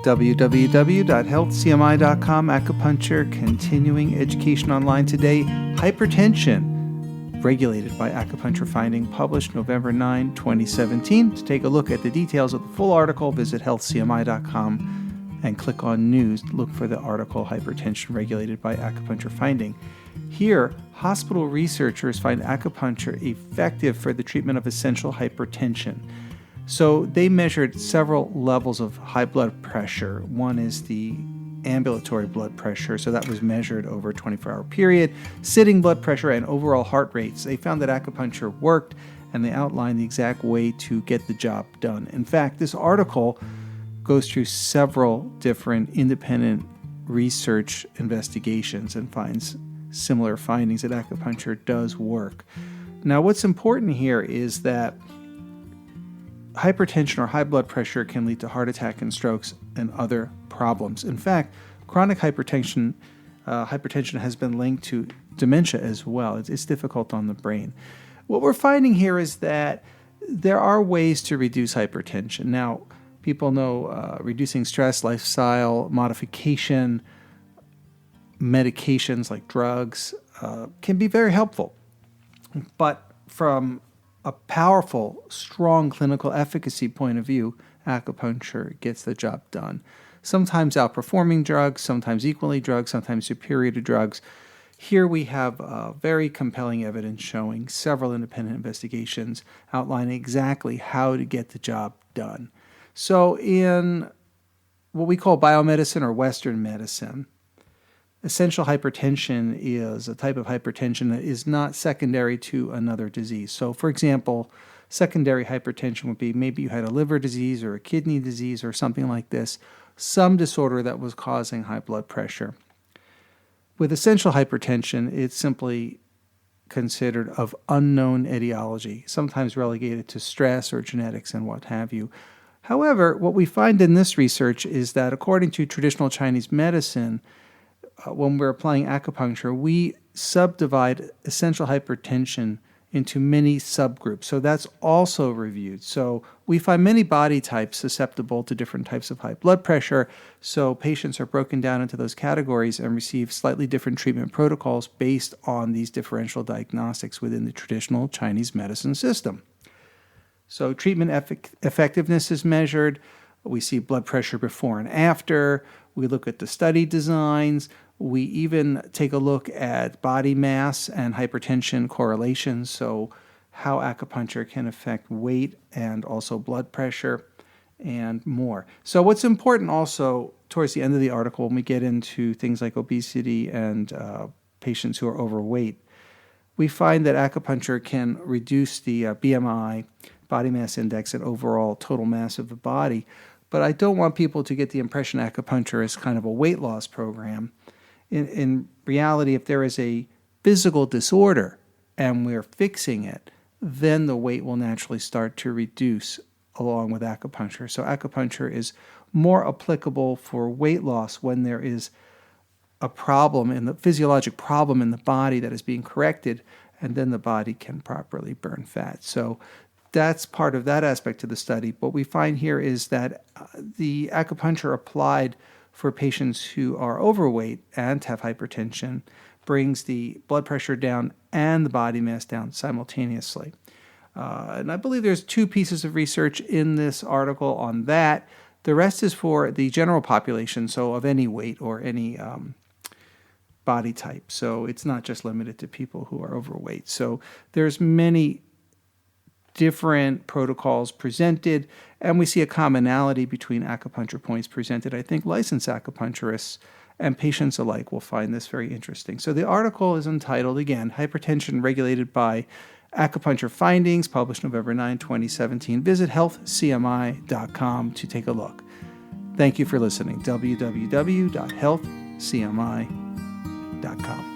www.healthcmi.com. Acupuncture, continuing education online today. Hypertension Regulated by Acupuncture Finding, published November 9, 2017. To take a look at the details of the full article, visit healthcmi.com and click on News. Look for the article, Hypertension Regulated by Acupuncture Finding. Here, hospital researchers find acupuncture effective for the treatment of essential hypertension. So they measured several levels of high blood pressure. One is the ambulatory blood pressure, so that was measured over a 24-hour period, sitting blood pressure, and overall heart rates. They found that acupuncture worked, and they outlined the exact way to get the job done. In fact, this article goes through several different independent research investigations and finds similar findings that acupuncture does work. Now, what's important here is that hypertension or high blood pressure can lead to heart attack and strokes and other problems. In fact, chronic hypertension has been linked to dementia as well. It's difficult on the brain. What we're finding here is that there are ways to reduce hypertension. Now, people know reducing stress, lifestyle modification, medications like drugs can be very helpful. But from a powerful, strong clinical efficacy point of view, acupuncture gets the job done. Sometimes outperforming drugs, sometimes equally drugs, sometimes superior to drugs. Here we have very compelling evidence showing several independent investigations outlining exactly how to get the job done. So in what we call biomedicine or Western medicine, essential hypertension is a type of hypertension that is not secondary to another disease. So, for example, secondary hypertension would be maybe you had a liver disease or a kidney disease or something like this, some disorder that was causing high blood pressure. With essential hypertension, it's simply considered of unknown etiology, sometimes relegated to stress or genetics and what have you. However, what we find in this research is that according to traditional Chinese medicine, when we're applying acupuncture, we subdivide essential hypertension into many subgroups. So that's also reviewed. So we find many body types susceptible to different types of high blood pressure. So patients are broken down into those categories and receive slightly different treatment protocols based on these differential diagnostics within the traditional Chinese medicine system. So treatment effectiveness is measured. We see blood pressure before and after. We look at the study designs. We even take a look at body mass and hypertension correlations, so how acupuncture can affect weight and also blood pressure and more. So what's important also towards the end of the article when we get into things like obesity and patients who are overweight, we find that acupuncture can reduce the BMI, body mass index, and overall total mass of the body. But I don't want people to get the impression acupuncture is kind of a weight loss program. In reality, if there is a physical disorder and we're fixing it, then the weight will naturally start to reduce along with acupuncture. So acupuncture is more applicable for weight loss when there is a problem in the physiologic problem in the body that is being corrected, and then the body can properly burn fat. So that's part of that aspect of the study. What we find here is that the acupuncture applied for patients who are overweight and have hypertension brings the blood pressure down and the body mass down simultaneously. And I believe there's 2 pieces of research in this article on that. The rest is for the general population, so of any weight or any body type. So it's not just limited to people who are overweight. So there's many different protocols presented, and we see a commonality between acupuncture points presented. I think licensed acupuncturists and patients alike will find this very interesting. So the article is entitled, again, Hypertension Regulated by Acupuncture Findings, published November 9, 2017. Visit healthcmi.com to take a look. Thank you for listening. www.healthcmi.com.